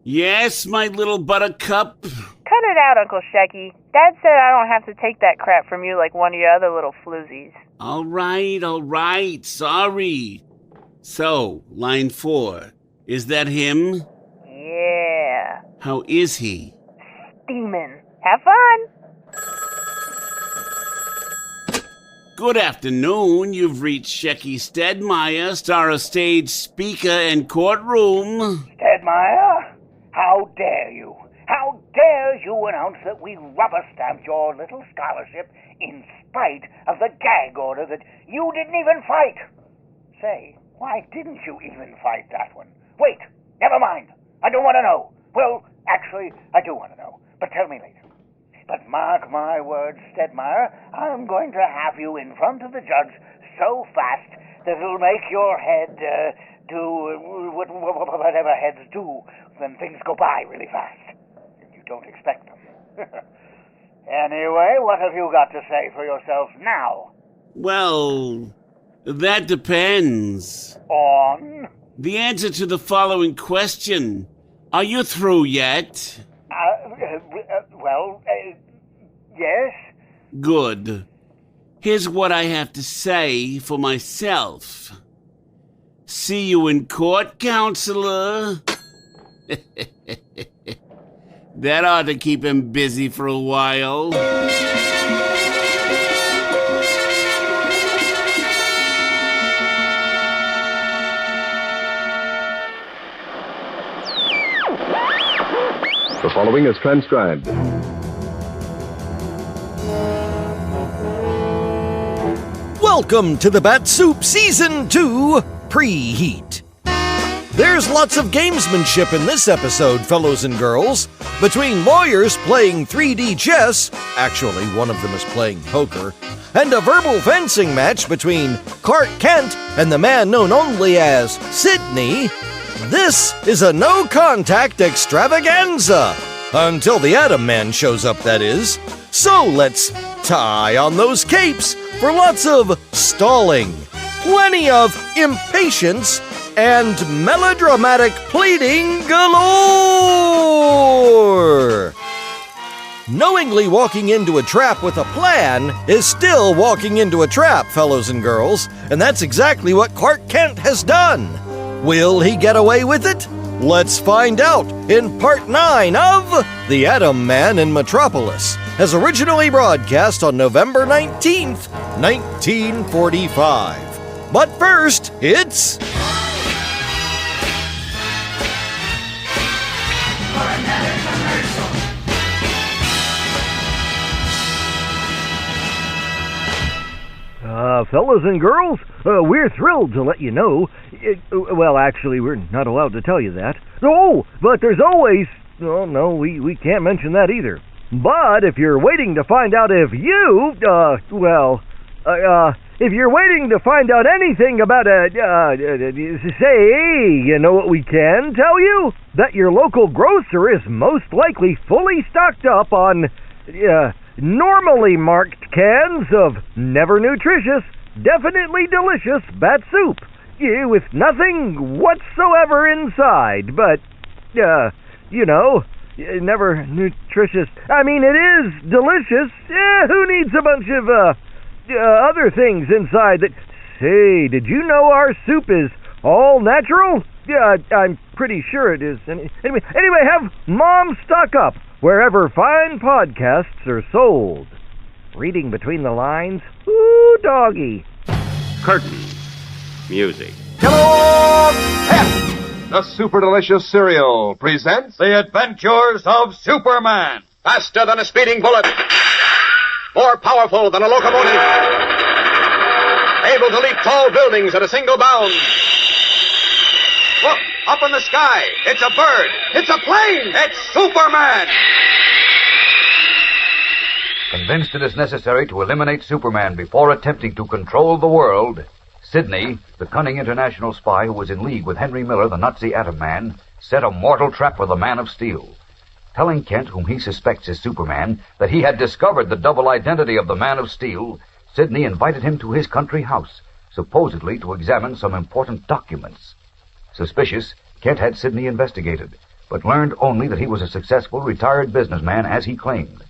Yes, my little buttercup? Cut it out, Uncle Shecky. Dad said I don't have to take that crap from you like one of your other little floozies. All right. Sorry. So, line 4. Is that him? Yeah. How is he? Steamin'. Have fun. Good afternoon. You've reached Shecky Stedmeyer, star of stage, speaker, and courtroom. Stedmeyer, how dare you? How dare you announce that we rubber-stamped your little scholarship in spite of the gag order that you didn't even fight? Say, why didn't you even fight that one? Wait, never mind. I don't want to know. Well, actually, I do want to know, but tell me later. But mark my words, Stedmeyer, I'm going to have you in front of the judge so fast that it'll make your head do whatever heads do when things go by really fast. You don't expect them. Anyway, what have you got to say for yourself now? Well, that depends. On? The answer to the following question. Are you through yet? Yes? Good. Here's what I have to say for myself. See you in court, counselor. That ought to keep him busy for a while. The following is transcribed. Welcome to the Bat-Supe Season 2 Preheat. There's lots of gamesmanship in this episode, fellows and girls. Between lawyers playing 3D chess, actually one of them is playing poker, and a verbal fencing match between Clark Kent and the man known only as Sidney, this is a no-contact extravaganza. Until the Atom Man shows up, that is. So let's tie on those capes for lots of stalling, plenty of impatience, and melodramatic pleading galore! Knowingly walking into a trap with a plan is still walking into a trap, fellows and girls, and that's exactly what Clark Kent has done. Will he get away with it? Let's find out in Part 9 of The Atom Man in Metropolis, as originally broadcast on November 19th, 1945. But first, it's... Fellas and girls, we're thrilled to let you know. Well, actually, we're not allowed to tell you that. Oh, but there's always... Oh, no, we can't mention that either. But if you're waiting to find out if you... if you're waiting to find out anything about say, you know what we can tell you? That your local grocer is most likely fully stocked up on... normally marked cans of never nutritious, definitely delicious Bat-Supe, with nothing whatsoever inside, but, never nutritious. I mean, it is delicious. Who needs a bunch of, other things inside that... Say, did you know our soup is all natural? Yeah, I'm pretty sure it is. Anyway, have Mom stock up wherever fine podcasts are sold. Reading between the lines? Ooh, doggy. Curtain. Music. Kellogg's Pep, the super delicious cereal, presents The Adventures of Superman. Faster than a speeding bullet. More powerful than a locomotive. Able to leap tall buildings at a single bound. Look, up in the sky. It's a bird. It's a plane. It's Superman. Convinced it is necessary to eliminate Superman before attempting to control the world, Sidney, the cunning international spy who was in league with Henry Miller, the Nazi Atom Man, set a mortal trap for the Man of Steel. Telling Kent, whom he suspects is Superman, that he had discovered the double identity of the Man of Steel, Sidney invited him to his country house, supposedly to examine some important documents. Suspicious, Kent had Sidney investigated, but learned only that he was a successful retired businessman as he claimed.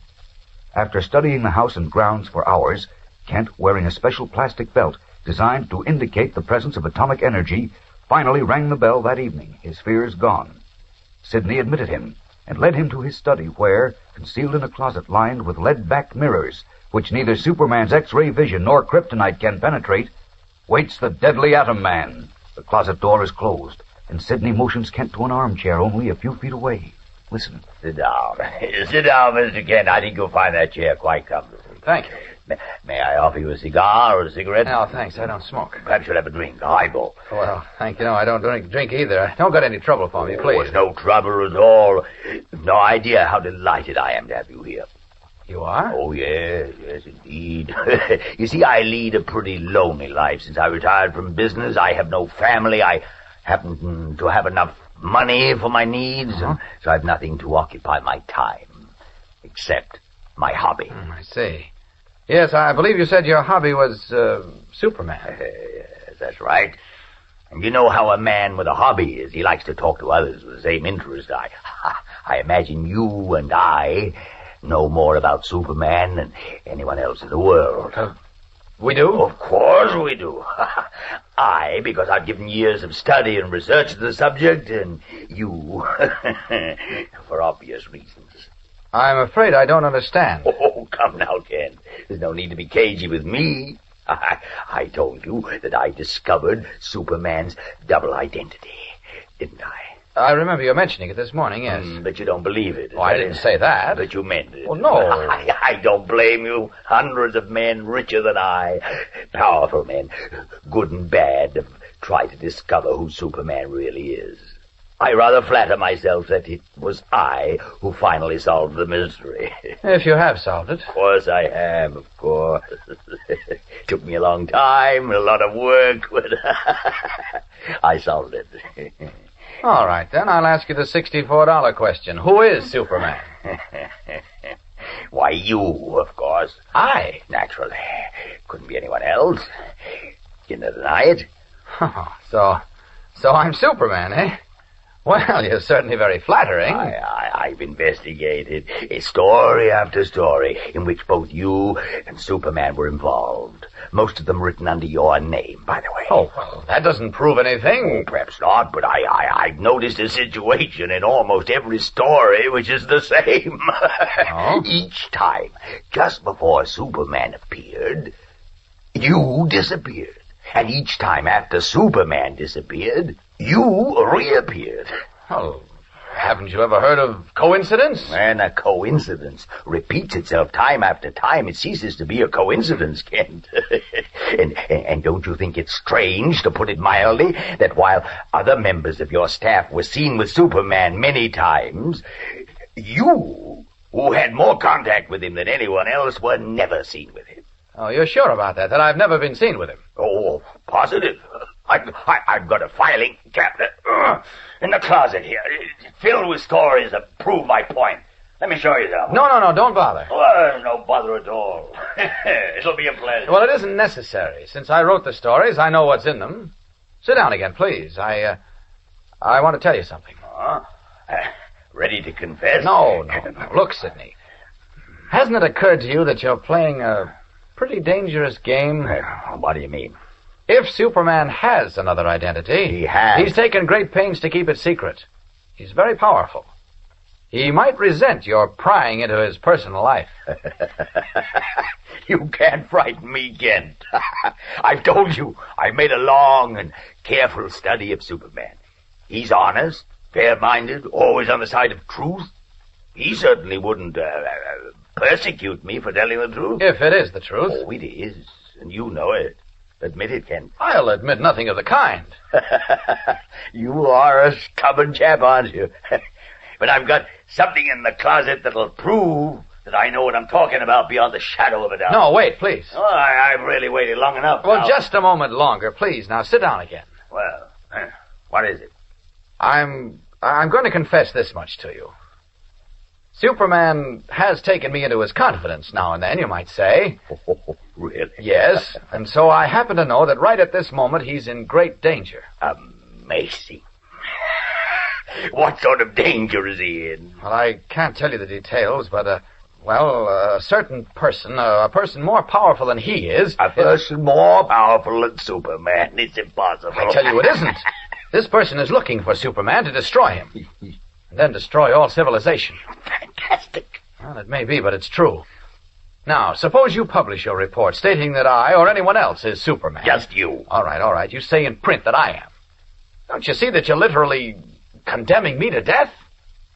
After studying the house and grounds for hours, Kent, wearing a special plastic belt designed to indicate the presence of atomic energy, finally rang the bell that evening, his fears gone. Sidney admitted him and led him to his study where, concealed in a closet lined with lead-backed mirrors, which neither Superman's X-ray vision nor kryptonite can penetrate, waits the deadly Atom Man. The closet door is closed, and Sidney motions Kent to an armchair only a few feet away. Listen. Sit down. Sit down, Mr. Kent. I think you'll find that chair quite comfortable. Thank you. May I offer you a cigar or a cigarette? No, thanks. I don't smoke. Perhaps you'll have a drink, a highball. Well, thank you. No, I don't drink either. Don't got any trouble for me, please. There's no trouble at all. No idea how delighted I am to have you here. You are? Oh, yes, indeed. You see, I lead a pretty lonely life since I retired from business. I have no family. I happen to have enough money for my needs, and so I've nothing to occupy my time, except my hobby. I see. Yes, I believe you said your hobby was, Superman. Yes, that's right. And you know how a man with a hobby is. He likes to talk to others with the same interest. I imagine you and I know more about Superman than anyone else in the world. We do? Of course we do. I, because I've given years of study and research to the subject, and you, for obvious reasons. I'm afraid I don't understand. Oh, come now, Ken. There's no need to be cagey with me. I told you that I discovered Superman's double identity, didn't I? I remember you mentioning it this morning, yes. But you don't believe it. Oh, I didn't say that. But you meant it. Oh, no. I don't blame you. Hundreds of men richer than I, powerful men, good and bad, have tried to discover who Superman really is. I rather flatter myself that it was I who finally solved the mystery. If you have solved it. Of course I have, of course. Took me a long time, a lot of work, but I solved it. All right, then. I'll ask you the $64 question. Who is Superman? Why, you, of course. I? Naturally. Couldn't be anyone else. You deny it? So I'm Superman, eh? Well, you're certainly very flattering. I've investigated story after story in which both you and Superman were involved. Most of them written under your name, by the way. Oh, well, that doesn't prove anything. Oh, perhaps not, but I've noticed a situation in almost every story which is the same. Oh? Each time, just before Superman appeared, you disappeared. And each time after Superman disappeared, you reappeared. Oh, haven't you ever heard of coincidence? And a coincidence repeats itself time after time. It ceases to be a coincidence, Kent. and don't you think it's strange, to put it mildly, that while other members of your staff were seen with Superman many times, you, who had more contact with him than anyone else, were never seen with him? Oh, you're sure about that I've never been seen with him? Oh, positive. I've got a filing cabinet in the closet here, filled with stories that prove my point. Let me show you them. No, don't bother. Well, there's no bother at all. It'll be a pleasure. Well, it isn't necessary. Since I wrote the stories, I know what's in them. Sit down again, please. I want to tell you something. Ready to confess? No. Look, Sidney. Hasn't it occurred to you that you're playing a pretty dangerous game? What do you mean? If Superman has another identity... He has. He's taken great pains to keep it secret. He's very powerful. He might resent your prying into his personal life. You can't frighten me, Kent. I've told you, I've made a long and careful study of Superman. He's honest, fair-minded, always on the side of truth. He certainly wouldn't persecute me for telling the truth. If it is the truth. Oh, it is, and you know it. Admit it, Kent. I'll admit nothing of the kind. You are a stubborn chap, aren't you? But I've got something in the closet that'll prove that I know what I'm talking about beyond the shadow of a doubt. No, wait, please. Oh, I've really waited long enough. Well, now. Just a moment longer, please. Now, sit down again. Well, what is it? I'm going to confess this much to you. Superman has taken me into his confidence now and then, you might say. Oh, really? Yes, and so I happen to know that right at this moment he's in great danger. Amazing. What sort of danger is he in? Well, I can't tell you the details, but, a certain person, a person more powerful than he is... A person more powerful than Superman? It's impossible. I tell you it isn't. This person is looking for Superman to destroy him. And then destroy all civilization. Fantastic. Well, it may be, but it's true. Now, suppose you publish your report stating that I or anyone else is Superman. Just you. All right. You say in print that I am. Don't you see that you're literally condemning me to death?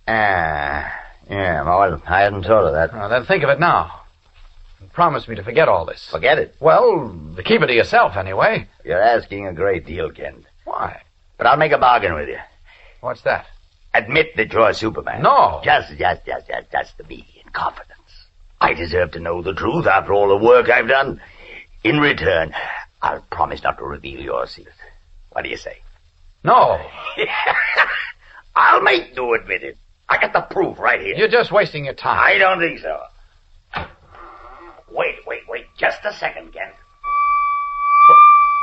Yeah, well, I hadn't thought of that. Then think of it now. And promise me to forget all this. Forget it? Well, to keep it to yourself, anyway. You're asking a great deal, Kent. Why? But I'll make a bargain with you. What's that? Admit that you're Superman. No. Just to be in confidence. I deserve to know the truth after all the work I've done. In return, I'll promise not to reveal your secret. What do you say? No. I'll make you admit it. I got the proof right here. You're just wasting your time. I don't think so. Wait. Just a second, Kent.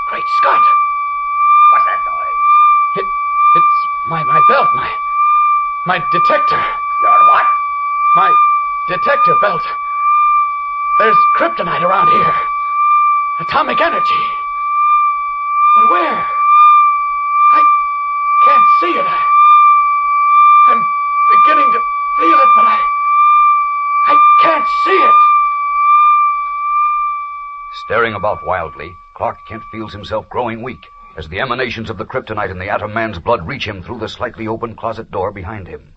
Great Scott. What's that noise? It's my belt, my detector. Your what? My detector belt. There's kryptonite around here. Atomic energy. But where? I can't see it. I'm beginning to feel it, but I can't see it. Staring about wildly, Clark Kent feels himself growing weak as the emanations of the kryptonite in the Atom Man's blood reach him through the slightly open closet door behind him.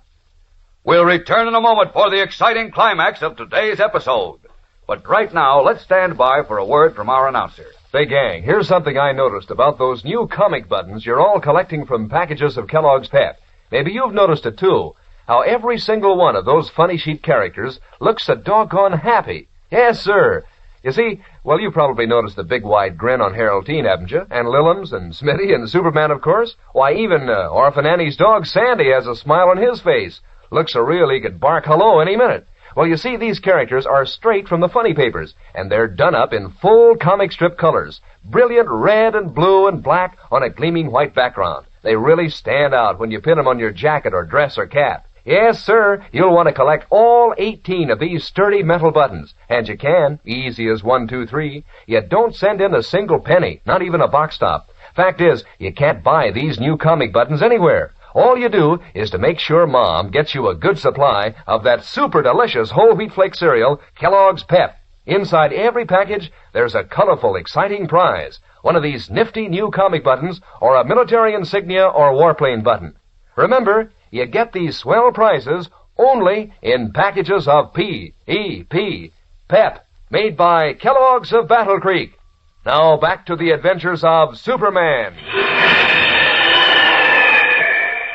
We'll return in a moment for the exciting climax of today's episode. But right now, let's stand by for a word from our announcer. Say, gang, here's something I noticed about those new comic buttons you're all collecting from packages of Kellogg's Pep. Maybe you've noticed it, too. How every single one of those funny sheet characters looks so doggone happy. Yes, sir. You see, well, you probably noticed the big wide grin on Harold Teen, haven't you? And Lillums and Smitty and Superman, of course. Why, even Orphan Annie's dog Sandy has a smile on his face. Looks so real he could bark hello any minute. Well, you see, these characters are straight from the funny papers, and they're done up in full comic strip colors. Brilliant red and blue and black on a gleaming white background. They really stand out when you pin them on your jacket or dress or cap. Yes, sir, you'll want to collect all 18 of these sturdy metal buttons. And you can, easy as 1, 2, 3. Yet don't send in a single penny, not even a box top. Fact is, you can't buy these new comic buttons anywhere. All you do is to make sure Mom gets you a good supply of that super delicious whole wheat flake cereal, Kellogg's Pep. Inside every package, there's a colorful, exciting prize. One of these nifty new comic buttons, or a military insignia or warplane button. Remember, you get these swell prizes only in packages of P.E.P. Pep, made by Kellogg's of Battle Creek. Now back to the adventures of Superman.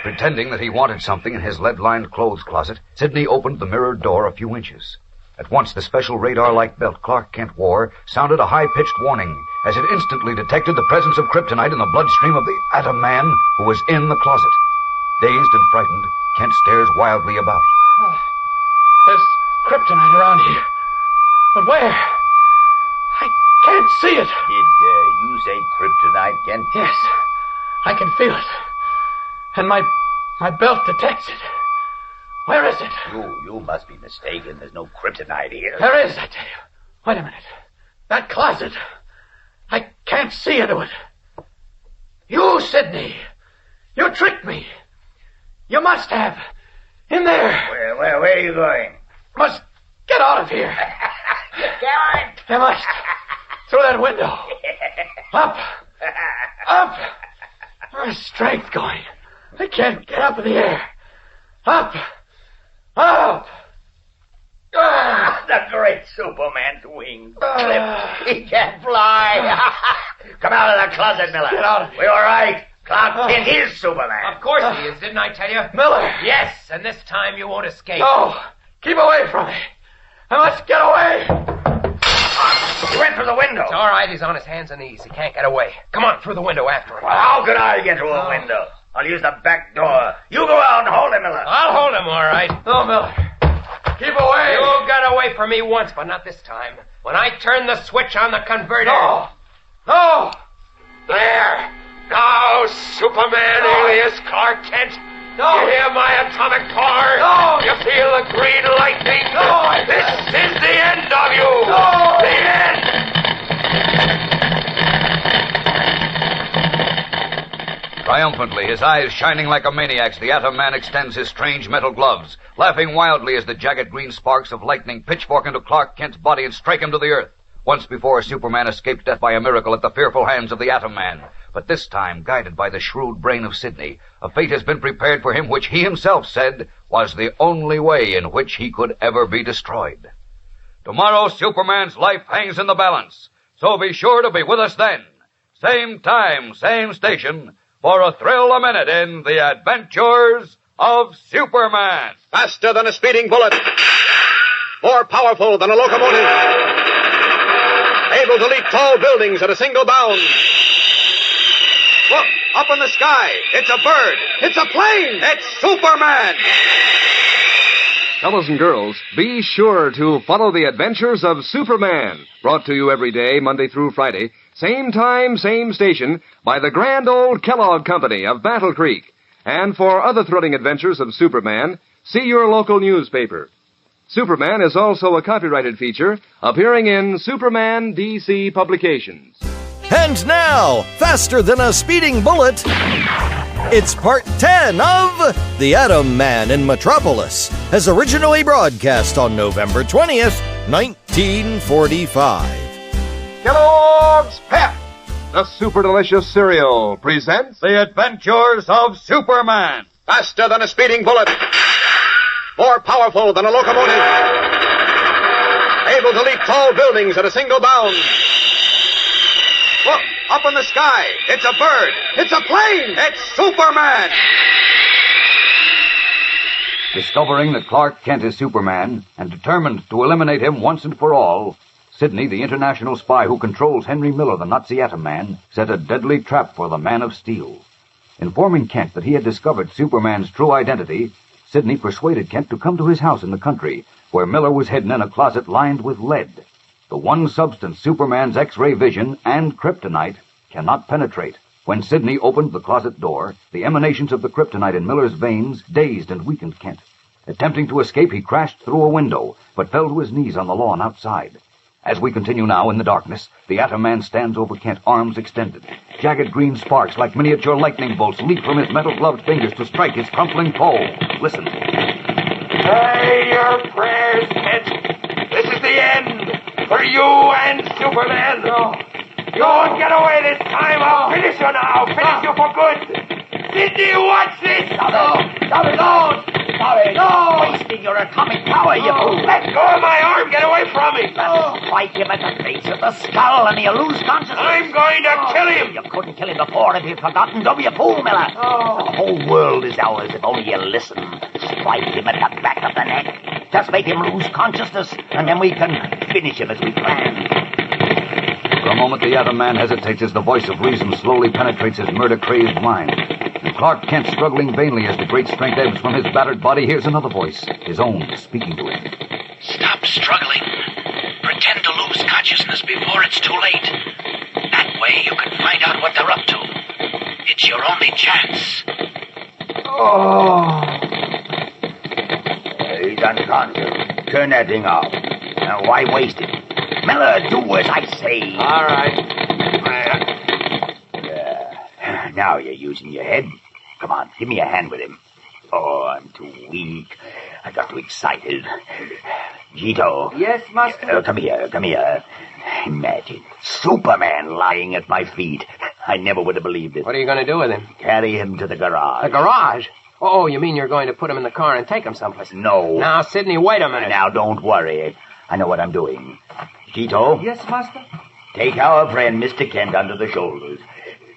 Pretending that he wanted something in his lead-lined clothes closet, Sidney opened the mirrored door a few inches. At once, the special radar-like belt Clark Kent wore sounded a high-pitched warning as it instantly detected the presence of kryptonite in the bloodstream of the Atom Man who was in the closet. Dazed and frightened, Kent stares wildly about. There's kryptonite around here. But where? I can't see it. Did you say kryptonite, Kent? Yes, I can feel it. And my belt detects it. Where is it? You must be mistaken. There's no kryptonite here. There is, I tell you. Wait a minute. That closet. I can't see into it. You, Sidney. You tricked me. You must have. In there. Where are you going? Must get out of here. Come on. I must. Through that window. Up. Where's strength going? I can't get up in the air. Up. The great Superman's wings clipped. He can't fly. Come out of the closet, Miller. Get out of here. We were right. Clark Kent is Superman. Of course he is, didn't I tell you? Miller. Yes, and this time you won't escape. No. Keep away from me. I must get away. He went through the window. It's all right. He's on his hands and knees. He can't get away. Come on, through the window after him. Well, how could I get through a window? I'll use the back door. You go out and hold him, Miller. I'll hold him, all right. No, Miller. Keep away. You got away from me once, but not this time. When I turn the switch on the converter... No. There. Now, Superman alias Clark Kent, No! You hear my atomic core? No! You feel the green lightning? No! This is the end of you! No! The end! Triumphantly, his eyes shining like a maniac's, the Atom Man extends his strange metal gloves, laughing wildly as the jagged green sparks of lightning pitchfork into Clark Kent's body and strike him to the earth. Once before, Superman escaped death by a miracle at the fearful hands of the Atom Man. But this time, guided by the shrewd brain of Sidney, a fate has been prepared for him which he himself said was the only way in which he could ever be destroyed. Tomorrow, Superman's life hangs in the balance, so be sure to be with us then. Same time, same station, for a thrill a minute in The Adventures of Superman. Faster than a speeding bullet. More powerful than a locomotive. Able to leap tall buildings at a single bound. Look, up in the sky. It's a bird. It's a plane. It's Superman. Fellows and girls, be sure to follow The Adventures of Superman. Brought to you every day, Monday through Friday. Same time, same station, by the grand old Kellogg Company of Battle Creek. And for other thrilling adventures of Superman, see your local newspaper. Superman is also a copyrighted feature appearing in Superman DC Publications. And now, faster than a speeding bullet, it's part 10 of The Atom Man in Metropolis, as originally broadcast on November 20th, 1945. Kellogg's Pep, the super delicious cereal, presents The Adventures of Superman. Faster than a speeding bullet. More powerful than a locomotive. Able to leap tall buildings at a single bound. Look, up in the sky. It's a bird. It's a plane. It's Superman. Discovering that Clark Kent is Superman and determined to eliminate him once and for all, Sidney, the international spy who controls Henry Miller, the Nazi Atom Man, set a deadly trap for the Man of Steel. Informing Kent that he had discovered Superman's true identity, Sidney persuaded Kent to come to his house in the country, where Miller was hidden in a closet lined with lead, the one substance Superman's X-ray vision and kryptonite cannot penetrate. When Sidney opened the closet door, the emanations of the kryptonite in Miller's veins dazed and weakened Kent. Attempting to escape, he crashed through a window, but fell to his knees on the lawn outside. As we continue now in the darkness, the Atom Man stands over Kent, arms extended. Jagged green sparks like miniature lightning bolts leap from his metal-gloved fingers to strike his crumpling foe. Listen. Say your prayers, Kent. This is the end for you and Superman. No. You won't get away this time. I'll finish you now. Finish you for good. Sidney, watch this. Stop it. Stop it. No. Stop it. No. Wasting your atomic power, you fool. Let go of my arm. Get away from me. Strike him at the base of the skull and he'll lose consciousness. I'm going to kill him. You couldn't kill him before if you'd forgotten. Don't be a fool, Miller. The whole world is ours if only you listen. Strike him at the back of the neck. Just make him lose consciousness, and then we can finish him as we planned. For a moment, the Atom Man hesitates as the voice of reason slowly penetrates his murder-crazed mind. And Clark Kent, struggling vainly as the great strength ebbs from his battered body, hears another voice, his own, speaking to him. Stop struggling. Pretend to lose consciousness before it's too late. That way you can find out what they're up to. It's your only chance. He's unconscious. Turn that thing off. Now, why waste it? Miller, do as I say. All right. Now you're using your head. Come on, give me a hand with him. Oh, I'm too weak. I got too excited. Gito. Yes, Master? Come here. Imagine Superman lying at my feet. I never would have believed it. What are you going to do with him? Carry him to the garage. The garage? Oh, you mean you're going to put him in the car and take him someplace? No. Now, Sidney, wait a minute. Now, don't worry. I know what I'm doing. Gito? Yes, Master? Take our friend Mr. Kent under the shoulders.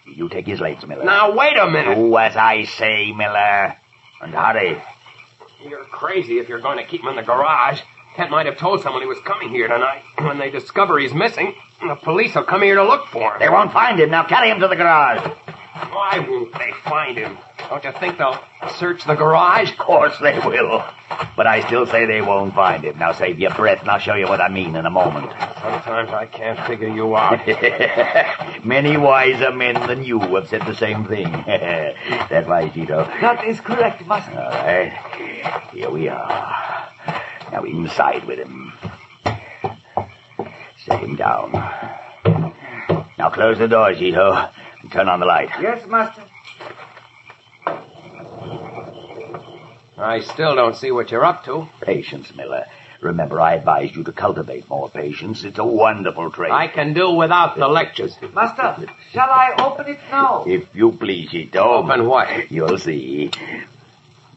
You take his legs, Miller. Now, wait a minute. Do as I say, Miller. And hurry. You're crazy if you're going to keep him in the garage. Kent might have told someone he was coming here tonight. When they discover he's missing, the police will come here to look for him. They won't find him. Now carry him to the garage. Why won't they find him? Don't you think they'll search the garage? Of course they will. But I still say they won't find him. Now save your breath and I'll show you what I mean in a moment. Sometimes I can't figure you out. Many wiser men than you have said the same thing. That's right, Tito. That is correct, Master. All right. Here we are. Now inside with him. Set him down. Now close the door, Tito, and turn on the light. Yes, Master. I still don't see what you're up to. Patience, Miller. Remember, I advised you to cultivate more patience. It's a wonderful trait. I can do without the lectures. Master, shall I open it now? If you please, Tito. Open what? You'll see.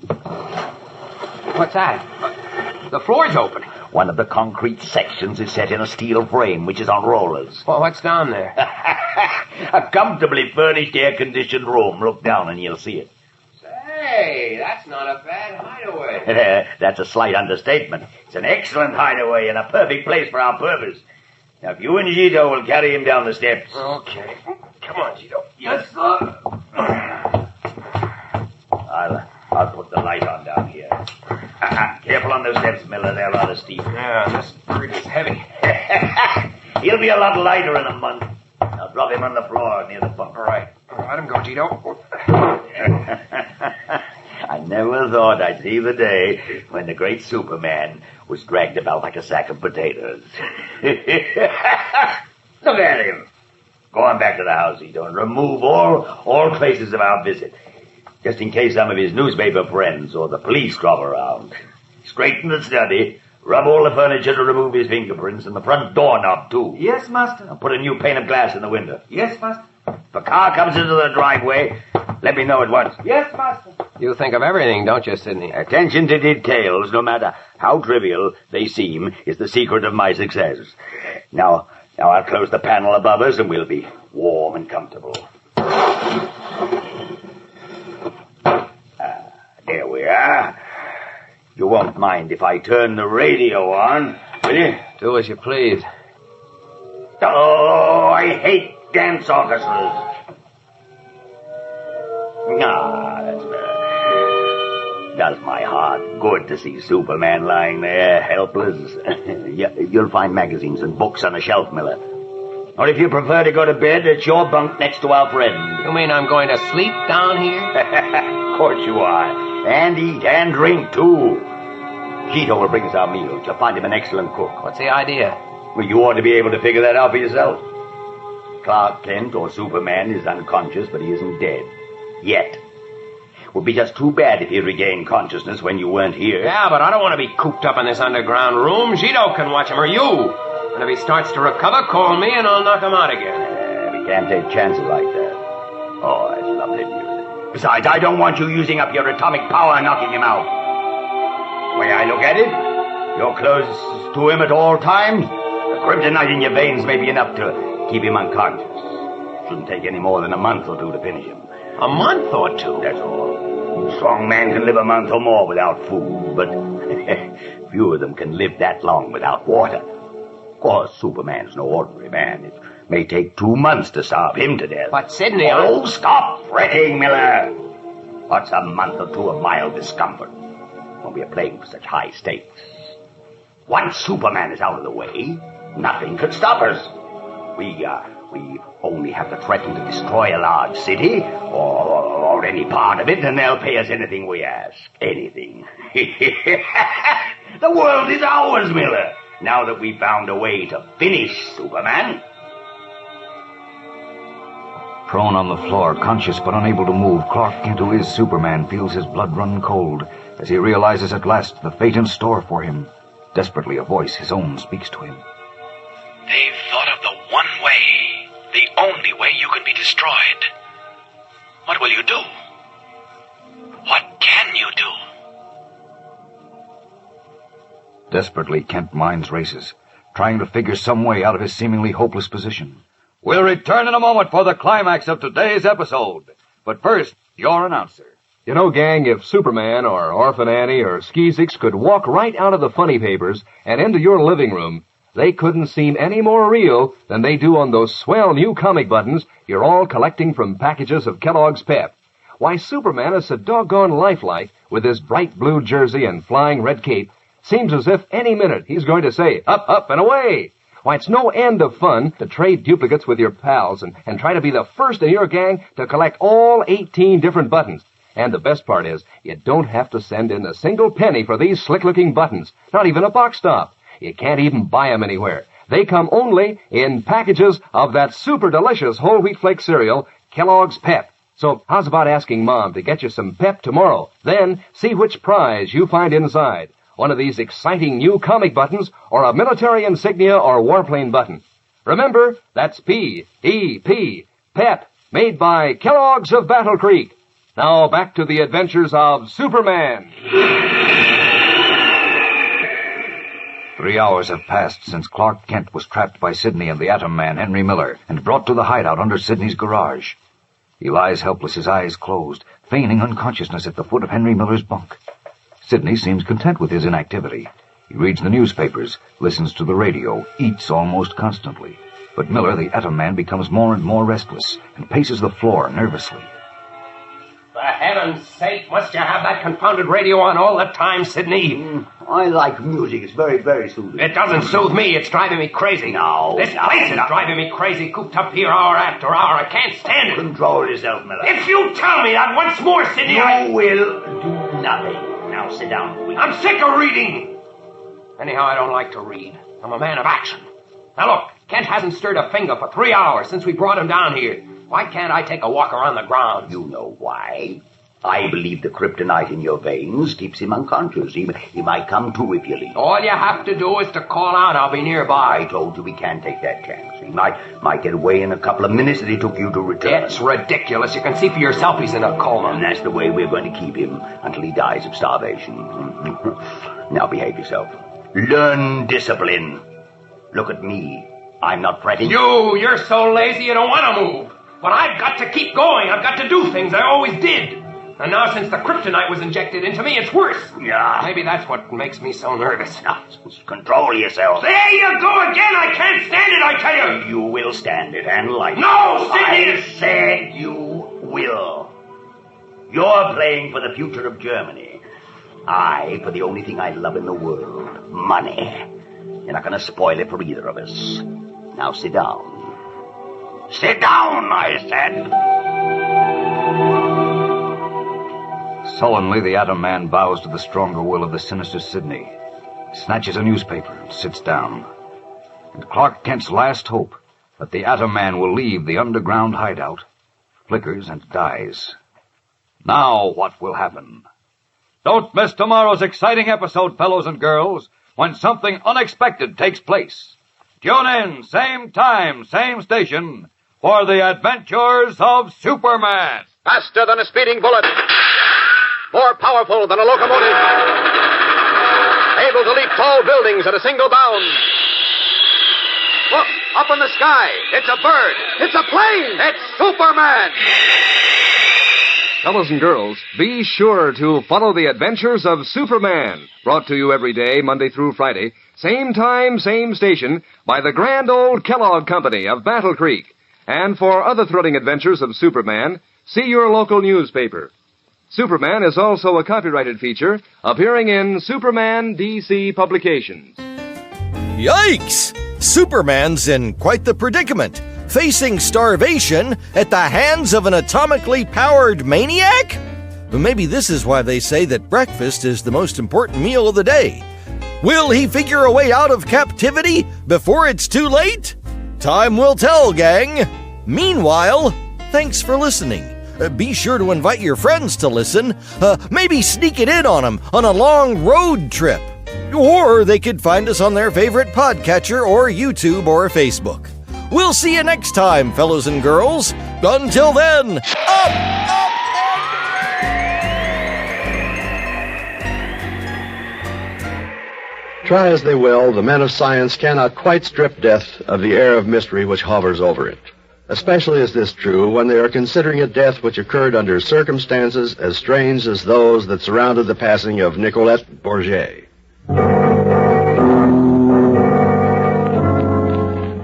What's that? The floor's open. One of the concrete sections is set in a steel frame, which is on rollers. Well, what's down there? A comfortably furnished, air-conditioned room. Look down and you'll see it. Hey, that's not a bad hideaway. That's a slight understatement. It's an excellent hideaway and a perfect place for our purpose. Now, if you and Gito will carry him down the steps. Okay. Come on, Gito. Yes, sir. I'll put the light on down here. Careful on those steps, Miller. They're rather steep. Yeah, this bird is heavy. He'll be a lot lighter in a month. Now drop him on the floor near the pump. All right. Let him go, Gito. I never thought I'd see the day when the great Superman was dragged about like a sack of potatoes. Look at him. Go on back to the house, Gito, and remove all traces of our visit. Just in case some of his newspaper friends or the police drop around. Straighten the study, rub all the furniture to remove his fingerprints, and the front doorknob, too. Yes, Master. And put a new pane of glass in the window. Yes, Master. If a car comes into the driveway, let me know at once. Yes, Master. You think of everything, don't you, Sidney? Attention to details, no matter how trivial they seem, is the secret of my success. Now I'll close the panel above us, and we'll be warm and comfortable. There we are. You won't mind if I turn the radio on, will you? Do as you please. Oh, I hate dance orchestras. That's better. Does my heart good to see Superman lying there, helpless. You'll find magazines and books on a shelf, Miller. Or if you prefer to go to bed, it's your bunk next to our friend. You mean I'm going to sleep down here? Of course you are. And eat and drink, too. Gito will bring us our meals. You'll find him an excellent cook. What's the idea? Well, you ought to be able to figure that out for yourself. Clark Kent or Superman is unconscious, but he isn't dead. Yet. Would be just too bad if he regained consciousness when you weren't here. Yeah, but I don't want to be cooped up in this underground room. Gito can watch him, or you. And if he starts to recover, call me and I'll knock him out again. We can't take chances like that. Oh, that's lovely music. Besides, I don't want you using up your atomic power knocking him out. The way I look at it, you're close to him at all times. The kryptonite in your veins may be enough to keep him unconscious. Shouldn't take any more than a month or two to finish him. A month or two? That's all. A strong man can live a month or more without food, but few of them can live that long without water. Of course, Superman's no ordinary man. It may take 2 months to starve him to death. But Sidney, Oh, stop fretting, Miller. What's a month or two of mild discomfort? When we are playing for such high stakes. Once Superman is out of the way, nothing could stop us. We only have to threaten to destroy a large city, or any part of it, and they'll pay us anything we ask. Anything. The world is ours, Miller. Now that we've found a way to finish Superman. Prone on the floor, conscious but unable to move, Clark Kent, who is Superman, feels his blood run cold as he realizes at last the fate in store for him. Desperately, a voice, his own, speaks to him. They've thought of the one way, the only way you can be destroyed. What will you do? What can you do? Desperately, Kent minds races, trying to figure some way out of his seemingly hopeless position. We'll return in a moment for the climax of today's episode. But first, your announcer. You know, gang, if Superman or Orphan Annie or Skeezix could walk right out of the funny papers and into your living room, they couldn't seem any more real than they do on those swell new comic buttons you're all collecting from packages of Kellogg's Pep. why Superman is so doggone lifelike with his bright blue jersey and flying red cape. Seems as if any minute he's going to say, up, up, and away. Why, it's no end of fun to trade duplicates with your pals and try to be the first in your gang to collect all 18 different buttons. And the best part is, you don't have to send in a single penny for these slick-looking buttons, not even a box stop. You can't even buy them anywhere. They come only in packages of that super delicious whole wheat flake cereal, Kellogg's Pep. So how's about asking Mom to get you some Pep tomorrow? Then see which prize you find inside. One of these exciting new comic buttons, or a military insignia or warplane button. Remember, that's P-E-P, Pep, made by Kellogg's of Battle Creek. Now back to the adventures of Superman. 3 hours have passed since Clark Kent was trapped by Sidney and the Atom Man, Henry Miller, and brought to the hideout under Sidney's garage. He lies helpless, his eyes closed, feigning unconsciousness at the foot of Henry Miller's bunk. Sidney seems content with his inactivity. He reads the newspapers, listens to the radio, eats almost constantly. But Miller, the Atom Man, becomes more and more restless and paces the floor nervously. For heaven's sake, must you have that confounded radio on all the time, Sidney? I like music. It's very, very soothing. It doesn't soothe me. It's driving me crazy. This place is driving me crazy, cooped up here hour after hour. I can't stand it. Control yourself, Miller. If you tell me that once more, Sidney, You will do nothing. Now sit down. I'm sick of reading. Anyhow, I don't like to read. I'm a man of action. Now look, Kent hasn't stirred a finger for 3 hours since we brought him down here. Why can't I take a walk around the grounds? You know why. I believe the kryptonite in your veins keeps him unconscious. He might come to if you leave. All you have to do is to call out. I'll be nearby. I told you we can't take that chance. He might get away in a couple of minutes that he took you to return. It's ridiculous. You can see for yourself he's in a coma. And that's the way we're going to keep him until he dies of starvation. Now behave yourself. Learn discipline. Look at me. I'm not fretting. You're so lazy you don't want to move. But I've got to keep going. I've got to do things I always did. And now since the kryptonite was injected into me, it's worse. Yeah. Maybe that's what makes me so nervous. Control yourself. There you go again. I can't stand it, I tell you. You will stand it and like it. No, Sidney! I said you will. You're playing for the future of Germany. I for the only thing I love in the world, money. You're not going to spoil it for either of us. Now sit down. Sit down, I said. Sullenly, the Atom Man bows to the stronger will of the sinister Sidney, snatches a newspaper, and sits down. And Clark Kent's last hope that the Atom Man will leave the underground hideout flickers and dies. Now what will happen? Don't miss tomorrow's exciting episode, fellows and girls, when something unexpected takes place. Tune in, same time, same station, for the adventures of Superman. Faster than a speeding bullet. More powerful than a locomotive. Able to leap tall buildings at a single bound. Look, up in the sky. It's a bird. It's a plane. It's Superman. Fellows and girls, be sure to follow the adventures of Superman, brought to you every day, Monday through Friday, same time, same station, by the grand old Kellogg Company of Battle Creek. And for other thrilling adventures of Superman, see your local newspaper. Superman is also a copyrighted feature appearing in Superman DC Publications. Yikes! Superman's in quite the predicament, facing starvation at the hands of an atomically powered maniac? But maybe this is why they say that breakfast is the most important meal of the day. Will he figure a way out of captivity before it's too late? Time will tell, gang. Meanwhile, thanks for listening. Be sure to invite your friends to listen. Maybe sneak it in on them on a long road trip. Or they could find us on their favorite podcatcher or YouTube or Facebook. We'll see you next time, fellows and girls. Until then, up! Try as they will, the men of science cannot quite strip death of the air of mystery which hovers over it. Especially is this true when they are considering a death which occurred under circumstances as strange as those that surrounded the passing of Nicolette Bourget.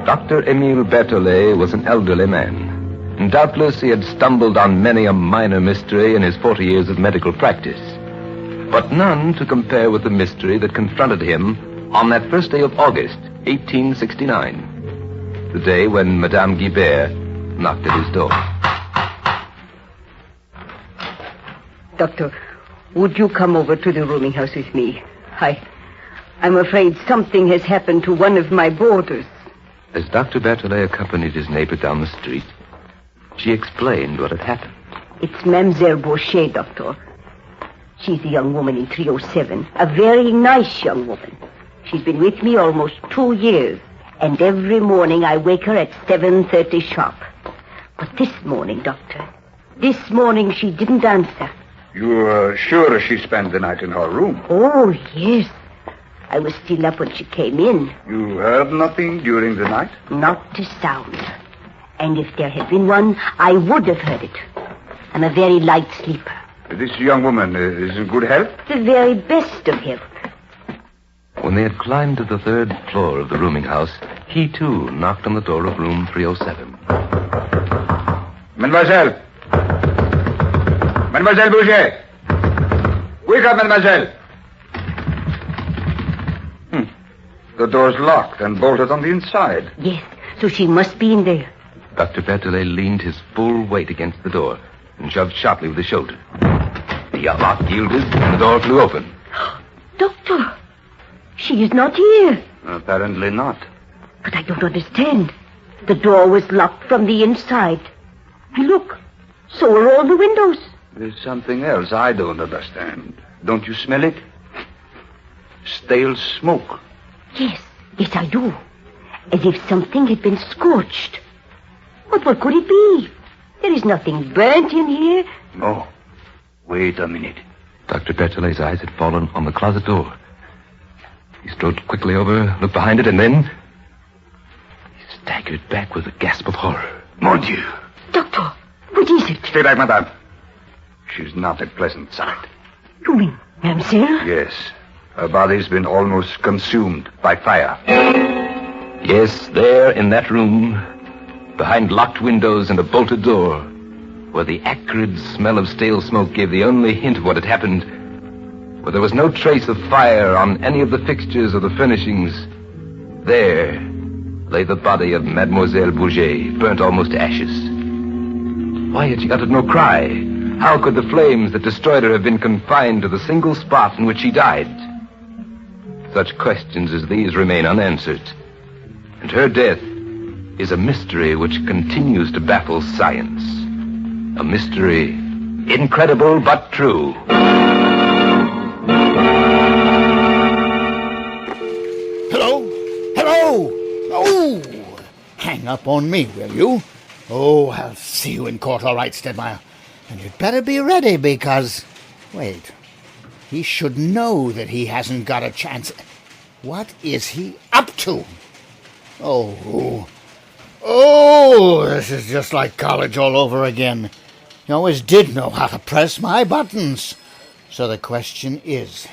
Dr. Emile Berthollet was an elderly man. and doubtless he had stumbled on many a minor mystery in his 40 years of medical practice. But none to compare with the mystery that confronted him on that first day of August, 1869, the day when Madame Guibert knocked at his door. Doctor, would you come over to the rooming house with me? I'm afraid something has happened to one of my boarders. As Dr. Berthollet accompanied his neighbor down the street, she explained what had happened. It's Mademoiselle Boucher, Doctor. She's a young woman in 307, a very nice young woman. She's been with me almost 2 years, and every morning I wake her at 7:30 sharp. But this morning, Doctor, this morning she didn't answer. You're sure she spent the night in her room? Oh, yes. I was still up when she came in. You heard nothing during the night? Not a sound. And if there had been one, I would have heard it. I'm a very light sleeper. This young woman is in good health? The very best of health. When they had climbed to the 3rd floor of the rooming house, he too knocked on the door of room 307. Mademoiselle! Mademoiselle Boucher! Wake up, mademoiselle! The door's locked and bolted on the inside. Yes, so she must be in there. Dr. Berthollet leaned his full weight against the door and shoved sharply with his shoulder. The lock yielded and the door flew open. Doctor, she is not here. Apparently not. But I don't understand. The door was locked from the inside. And look, so are all the windows. There's something else I don't understand. Don't you smell it? Stale smoke. Yes, I do. As if something had been scorched. But what could it be? There is nothing burnt in here. No. Wait a minute. Dr. Berthollet's eyes had fallen on the closet door. He strode quickly over, looked behind it, and then he staggered back with a gasp of horror. Mon Dieu. Doctor, what is it? Stay back, madame. She's not a pleasant sight. You mean Mademoiselle? Yes. Her body's been almost consumed by fire. Yes, there in that room, behind locked windows and a bolted door, where the acrid smell of stale smoke gave the only hint of what had happened, where there was no trace of fire on any of the fixtures or the furnishings, there lay the body of Mademoiselle Boucher, burnt almost to ashes. Why had she uttered no cry? How could the flames that destroyed her have been confined to the single spot in which she died? Such questions as these remain unanswered. And her death is a mystery which continues to baffle science. A mystery incredible but true. Hello? Oh! Hang up on me, will you? Oh, I'll see you in court, all right, Stedmeyer. And you'd better be ready because... Wait. He should know that he hasn't got a chance. What is he up to? Oh, this is just like college all over again. He always did know how to press my buttons. So the question is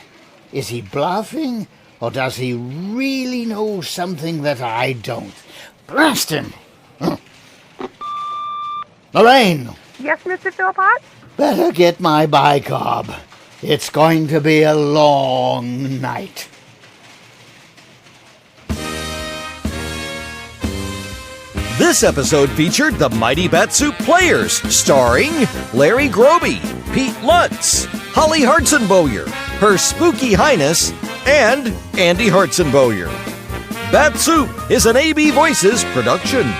he bluffing, or does he really know something that I don't? Blast him! Lorraine! Yes, Mr. Philpott? Better get my bicob. It's going to be a long night. This episode featured the Mighty Bat-Supe Players, starring Larry Groby, Pete Lutz, Holly Hartzenboyer, Her Spooky Highness, and Andy Hartzenboyer. Bat-Supe is an AB Voices production.